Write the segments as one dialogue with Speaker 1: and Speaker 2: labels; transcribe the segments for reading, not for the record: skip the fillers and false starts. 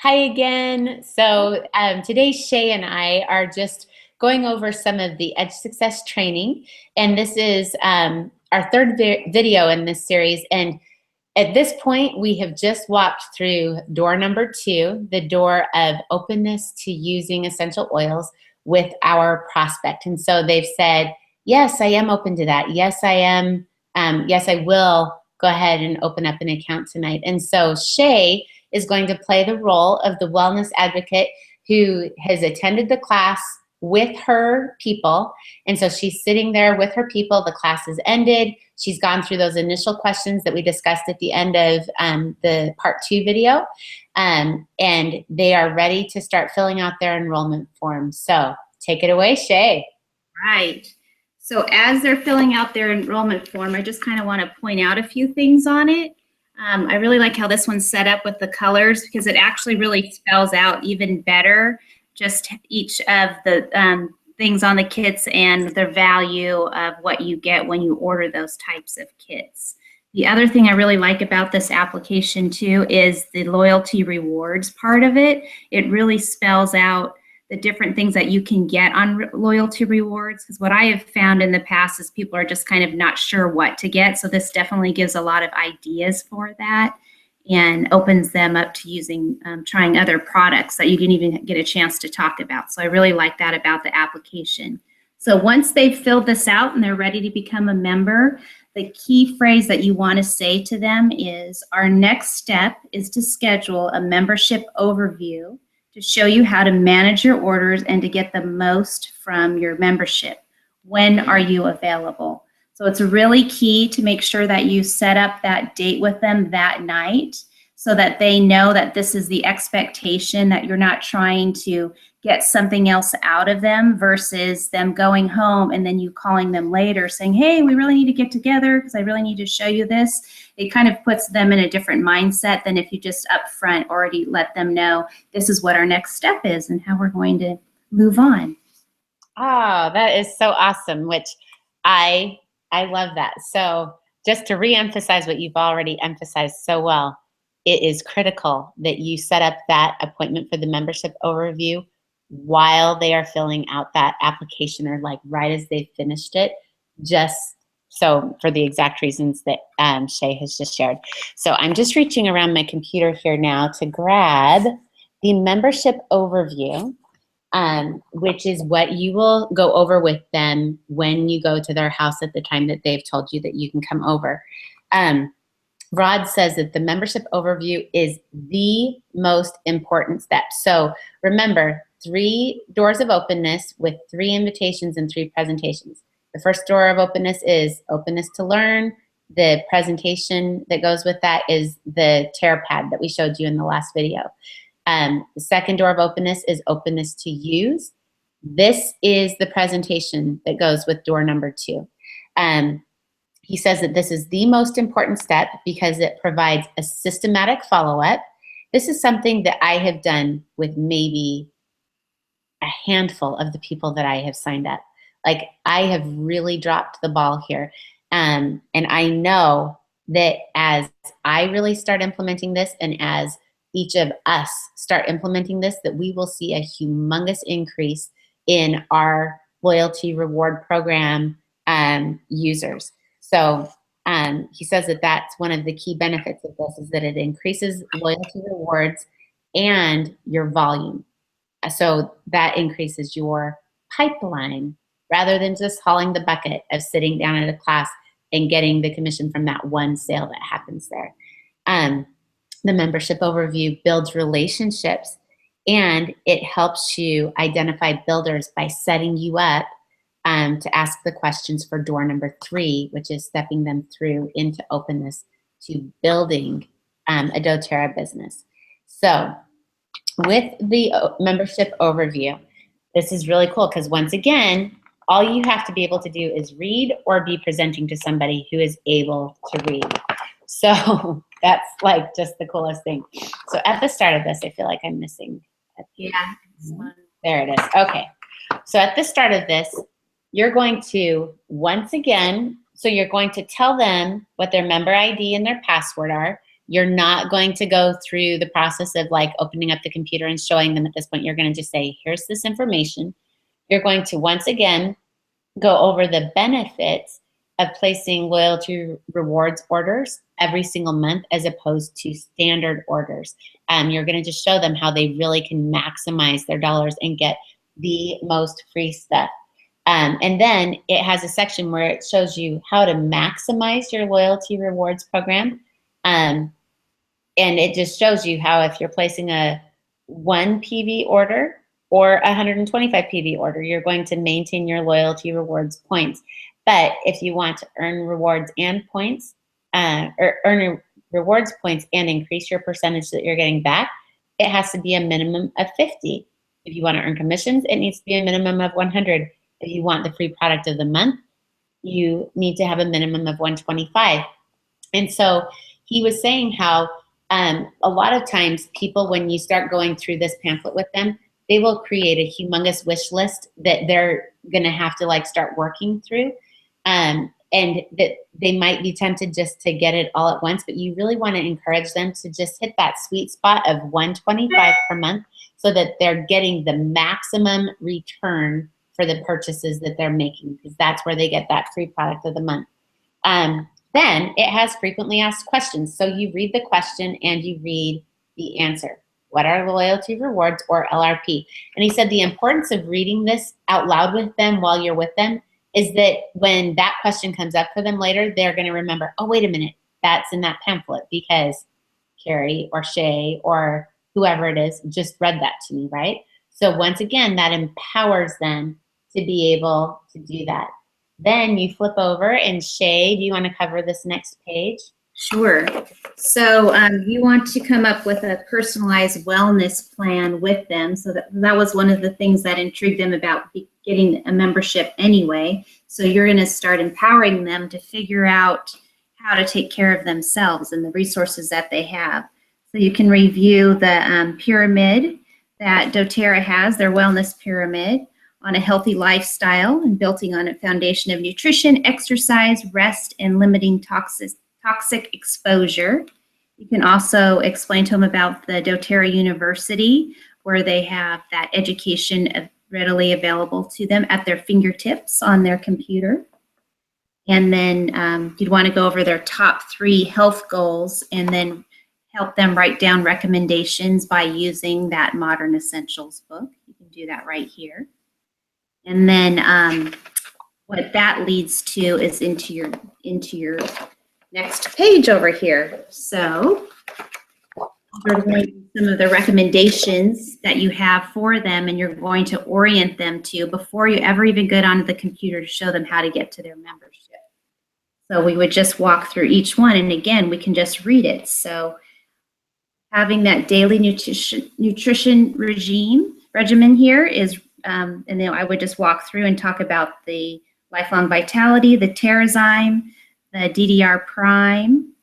Speaker 1: Hi again. So today Shay and I are just going over some of the Edge Success training, and this is our third video in this series. And at this point, we have just walked through door number 2, the door of openness to using essential oils with our prospect. And so they've said, yes, I am open to that. Yes, I am. Yes, I will go ahead and open up an account tonight. And so Shay is going to play the role of the wellness advocate who has attended the class with her people. And so she's sitting there with her people. The class has ended. She's gone through those initial questions that we discussed at the end of the part 2 video. And they are ready to start filling out their enrollment form. So take it away, Shay.
Speaker 2: Right. So as they're filling out their enrollment form, I just kind of want to point out a few things on it. I really like how this one's set up with the colors because it actually really spells out even better just each of the things on the kits and the value of what you get when you order those types of kits. The other thing I really like about this application too is the loyalty rewards part of it. It really spells out the different things that you can get on loyalty rewards. Because what I have found in the past is people are just kind of not sure what to get. So this definitely gives a lot of ideas for that and opens them up to using, trying other products that you didn't even get a chance to talk about. So I really like that about the application. So once they've filled this out and they're ready to become a member, the key phrase that you want to say to them is, our next step is to schedule a membership overview to show you how to manage your orders and to get the most from your membership. When are you available? So it's really key to make sure that you set up that date with them that night so that they know that this is the expectation, that you're not trying to get something else out of them versus them going home and then you calling them later saying, hey, we really need to get together because I really need to show you this. It kind of puts them in a different mindset than if you just up front already let them know this is what our next step is and how we're going to move on.
Speaker 1: Oh, that is so awesome, which I love that. So just to reemphasize what you've already emphasized so well, it is critical that you set up that appointment for the membership overview while they are filling out that application or like right as they've finished it, just so for the exact reasons that Shay has just shared. So I'm just reaching around my computer here now to grab the membership overview, which is what you will go over with them when you go to their house at the time that they've told you that you can come over. Rod says that the membership overview is the most important step. So remember, 3 doors of openness with 3 invitations and 3 presentations. The first door of openness is openness to learn. The presentation that goes with that is the tear pad that we showed you in the last video. The second door of openness is openness to use. This is the presentation that goes with door number 2. He says that this is the most important step because it provides a systematic follow-up. This is something that I have done with maybe a handful of the people that I have signed up. Like, I have really dropped the ball here. And I know that as I really start implementing this and as each of us start implementing this, that we will see a humongous increase in our loyalty reward program users. So he says that that's one of the key benefits of this, is that it increases loyalty rewards and your volume. So that increases your pipeline rather than just hauling the bucket of sitting down at a class and getting the commission from that one sale that happens there. The membership overview builds relationships, and it helps you identify builders by setting you up to ask the questions for door number 3, which is stepping them through into openness to building a doTERRA business. So with the membership overview, this is really cool because once again, all you have to be able to do is read or be presenting to somebody who is able to read. So that's like just the coolest thing. So at the start of this, I feel like I'm missing.
Speaker 2: Yeah.
Speaker 1: There it is. Okay. So at the start of this, you're going to, once again, so you're going to tell them what their member ID and their password are. You're not going to go through the process of like opening up the computer and showing them at this point. You're going to just say, here's this information. You're going to once again go over the benefits of placing loyalty rewards orders every single month as opposed to standard orders. You're going to just show them how they really can maximize their dollars and get the most free stuff. And then it has a section where it shows you how to maximize your loyalty rewards program. And it just shows you how if you're placing a 1 PV order or a 125 PV order, you're going to maintain your loyalty rewards points. But if you want to earn rewards and points, or earn rewards points and increase your percentage that you're getting back, it has to be a minimum of 50. If you want to earn commissions, it needs to be a minimum of 100. If you want the free product of the month, you need to have a minimum of 125. And so he was saying how a lot of times people, when you start going through this pamphlet with them, they will create a humongous wish list that they're going to have to like start working through. And that they might be tempted just to get it all at once, but you really want to encourage them to just hit that sweet spot of 125 per month so that they're getting the maximum return for the purchases that they're making, because that's where they get that free product of the month. Then it has frequently asked questions. So you read the question and you read the answer. What are loyalty rewards, or LRP? And he said the importance of reading this out loud with them while you're with them is that when that question comes up for them later, they're going to remember, oh, wait a minute, that's in that pamphlet because Carrie or Shay or whoever it is just read that to me, right? So once again, that empowers them to be able to do that. Then you flip over, and Shay, do you want to cover this next page?
Speaker 2: Sure. So you want to come up with a personalized wellness plan with them. So that was one of the things that intrigued them about getting a membership anyway. So you're going to start empowering them to figure out how to take care of themselves and the resources that they have. So you can review the pyramid that doTERRA has, their wellness pyramid, on a healthy lifestyle and building on a foundation of nutrition, exercise, rest, and limiting toxic exposure. You can also explain to them about the doTERRA University, where they have that education readily available to them at their fingertips on their computer. And then you'd want to go over their top 3 health goals and then help them write down recommendations by using that Modern Essentials book. You can do that right here. And then what that leads to is into your next page over here. So we're going to some of the recommendations that you have for them, and you're going to orient them to before you ever even get onto the computer to show them how to get to their membership. So we would just walk through each one, and again, we can just read it. So having that daily nutrition regimen here is, and then I would just walk through and talk about the Lifelong Vitality, the Terrazyme, the DDR Prime,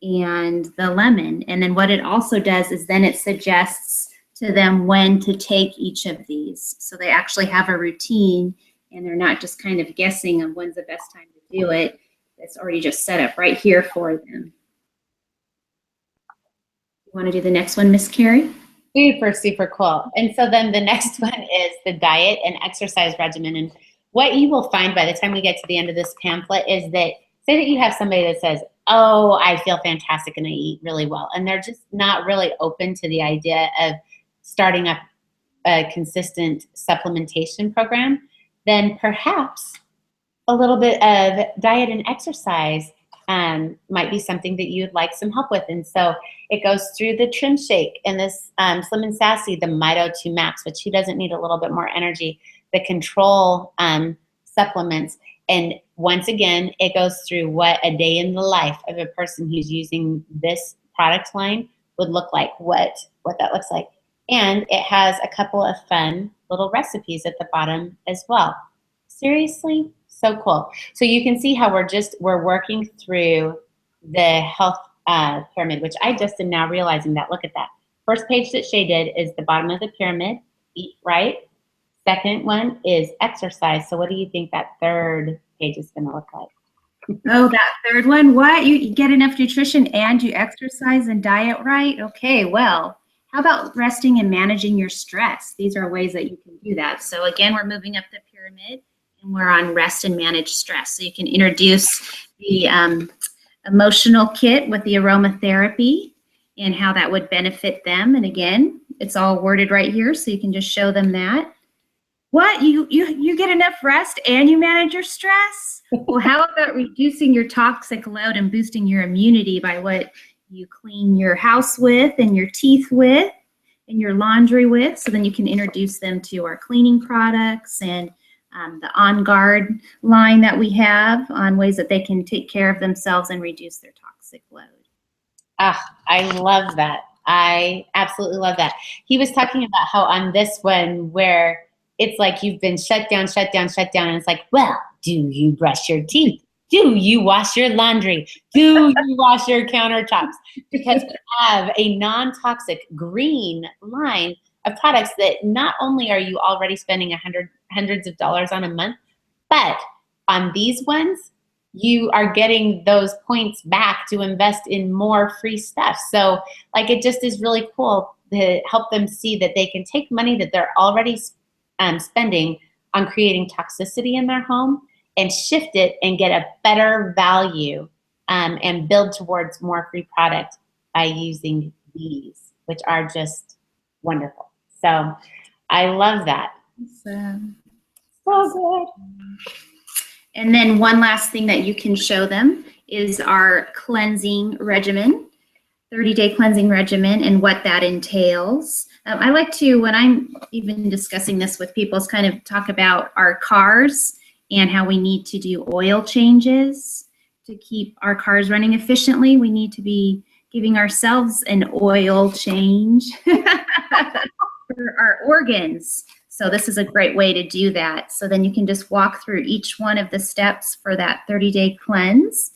Speaker 2: and the lemon. And then what it also does is then it suggests to them when to take each of these. So they actually have a routine, and they're not just kind of guessing on when's the best time to do it. It's already just set up right here for them. You want to do the next one, Miss Carrie?
Speaker 1: Super, super cool. And so then the next one is the diet and exercise regimen. And what you will find by the time we get to the end of this pamphlet is that, say that you have somebody that says, oh, I feel fantastic and I eat really well, and they're just not really open to the idea of starting up a consistent supplementation program, then perhaps a little bit of diet and exercise might be something that you'd like some help with. And so it goes through the Trim Shake and this Slim and Sassy, the Mito 2 Max, which who doesn't need a little bit more energy, the Control supplements. And once again, it goes through what a day in the life of a person who's using this product line would look like, what that looks like. And it has a couple of fun little recipes at the bottom as well. Seriously, so cool. So you can see how we're working through the health pyramid, which I just am now realizing that. Look at that. First page that Shay did is the bottom of the pyramid, eat right. Second one is exercise. So what do you think that third page is going to look like?
Speaker 2: Oh, that third one. What? You get enough nutrition and you exercise and diet right? Okay, well, how about resting and managing your stress? These are ways that you can do that. So again, we're moving up the pyramid and we're on rest and manage stress. So you can introduce the emotional kit with the aromatherapy and how that would benefit them. And again, it's all worded right here, so you can just show them that. What? You get enough rest and you manage your stress? Well, how about reducing your toxic load and boosting your immunity by what you clean your house with and your teeth with and your laundry with? So then you can introduce them to our cleaning products and the On Guard line that we have on ways that they can take care of themselves and reduce their toxic load.
Speaker 1: Ah, I love that. I absolutely love that. He was talking about how on this one where it's like you've been shut down, shut down, shut down, and it's like, well, do you brush your teeth? Do you wash your laundry? Do you wash your countertops? Because we have a non-toxic green line of products that not only are you already spending hundreds of dollars on a month, but on these ones, you are getting those points back to invest in more free stuff. So like it just is really cool to help them see that they can take money that they're already spending on creating toxicity in their home and shift it and get a better value and build towards more free product by using these, which are just wonderful. So I love that.
Speaker 2: Awesome.
Speaker 1: So good.
Speaker 2: And then one last thing that you can show them is our cleansing regimen, 30-day cleansing regimen, and what that entails. I like to, when I'm even discussing this with people, is kind of talk about our cars and how we need to do oil changes to keep our cars running efficiently. We need to be giving ourselves an oil change for our organs. So this is a great way to do that. So then you can just walk through each one of the steps for that 30-day cleanse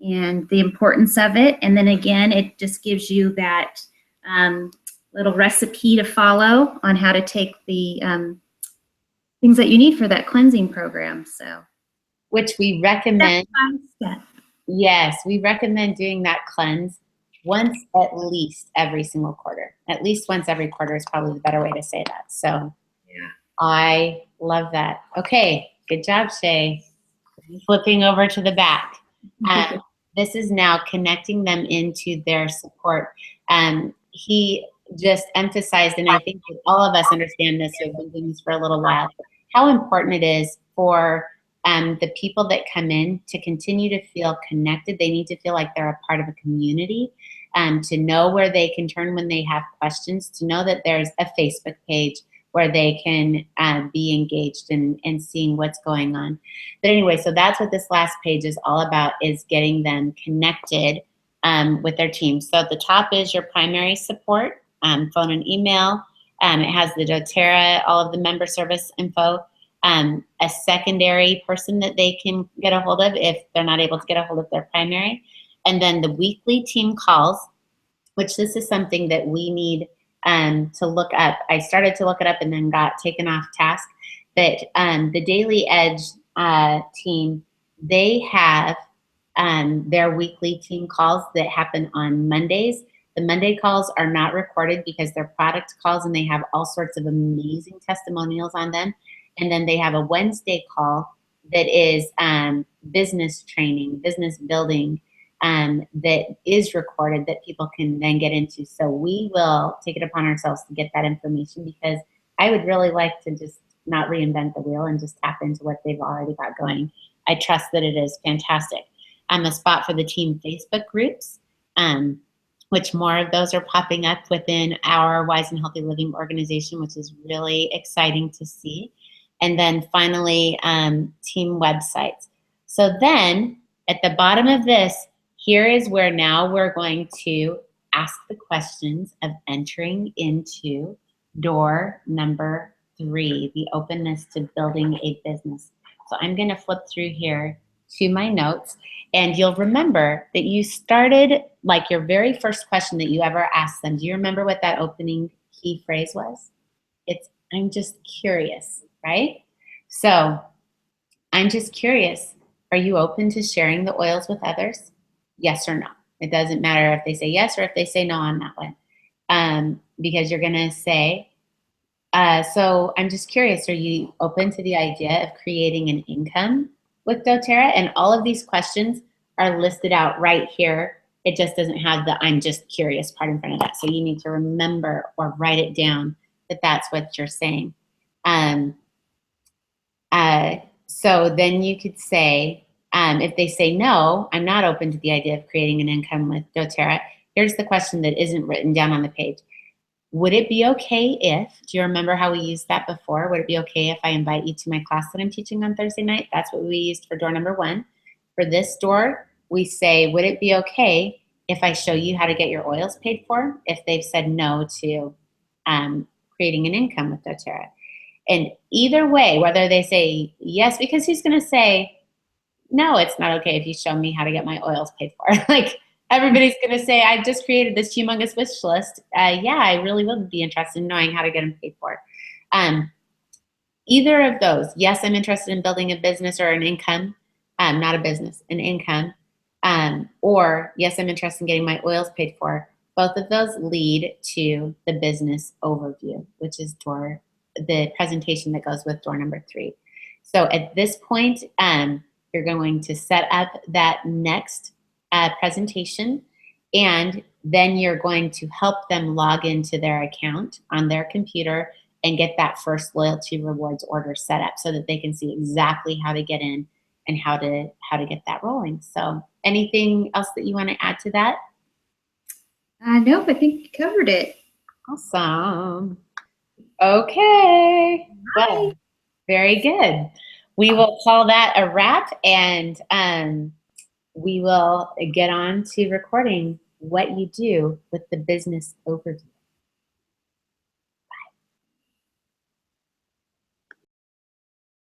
Speaker 2: and the importance of it. And then again, it just gives you that little recipe to follow on how to take the things that you need for that cleansing program. So,
Speaker 1: which we recommend.
Speaker 2: Step by step.
Speaker 1: Yes, we recommend doing that cleanse once at least every single quarter. At least once every quarter is probably the better way to say that. So
Speaker 2: Yeah.
Speaker 1: I love that. Okay, good job, Shay. Flipping over to the back. This is now connecting them into their support. He just emphasized, and I think that all of us understand this, who have been doing this for a little while, how important it is for the people that come in to continue to feel connected. They need to feel like they're a part of a community, to know where they can turn when they have questions, to know that there's a Facebook page where they can be engaged in seeing what's going on. But anyway, so that's what this last page is all about, is getting them connected with their team. So at the top is your primary support, phone and email. It has the doTERRA, all of the member service info, a secondary person that they can get a hold of if they're not able to get a hold of their primary. And then the weekly team calls, which this is something that we need to look up. I started to look it up and then got taken off task. But the Daily Edge team, they have their weekly team calls that happen on Mondays. The Monday calls are not recorded because they're product calls and they have all sorts of amazing testimonials on them. And then they have a Wednesday call that is business training, business building, that is recorded that people can then get into. So we will take it upon ourselves to get that information, because I would really like to just not reinvent the wheel and just tap into what they've already got going. I trust that it is fantastic. A spot for the team Facebook groups, which more of those are popping up within our Wise and Healthy Living organization, which is really exciting to see. And then finally, team websites. So then at the bottom of this, here is where now we're going to ask the questions of entering into door number 3, the openness to building a business. So I'm going to flip through here to my notes, and you'll remember that you started, like your very first question that you ever asked them. Do you remember what that opening key phrase was? It's, I'm just curious, right? So I'm just curious Are you open to sharing the oils with others? Yes or no. It doesn't matter if they say yes or if they say no on that one. Because you're going to say, so I'm just curious, are you open to the idea of creating an income with doTERRA? And all of these questions are listed out right here. It just doesn't have the I'm just curious part in front of that. So you need to remember or write it down that that's what you're saying. Um, so then you could say, if they say no, I'm not open to the idea of creating an income with doTERRA. Here's the question that isn't written down on the page. Would it be okay if, do you remember how we used that before? Would it be okay if I invite you to my class that I'm teaching on Thursday night? That's what we used for door number 1. For this door, we say, would it be okay if I show you how to get your oils paid for? If they've said no to creating an income with doTERRA. And either way, whether they say yes, because he's going to say, no, it's not okay if you show me how to get my oils paid for. Like, everybody's going to say, I've just created this humongous wish list. Yeah, I really would be interested in knowing how to get them paid for. Either of those, yes, I'm interested in building a business or an income, not a business, an income, or yes, I'm interested in getting my oils paid for. Both of those lead to the business overview, which is the presentation that goes with door number 3. So at this point, you're going to set up that next presentation, and then you're going to help them log into their account on their computer and get that first loyalty rewards order set up so that they can see exactly how to get in and how to get that rolling. So anything else that you want to add to that?
Speaker 2: Nope, I think you covered it.
Speaker 1: Awesome. Okay. Well, very good. We will call that a wrap, and we will get on to recording what you do with the business overview.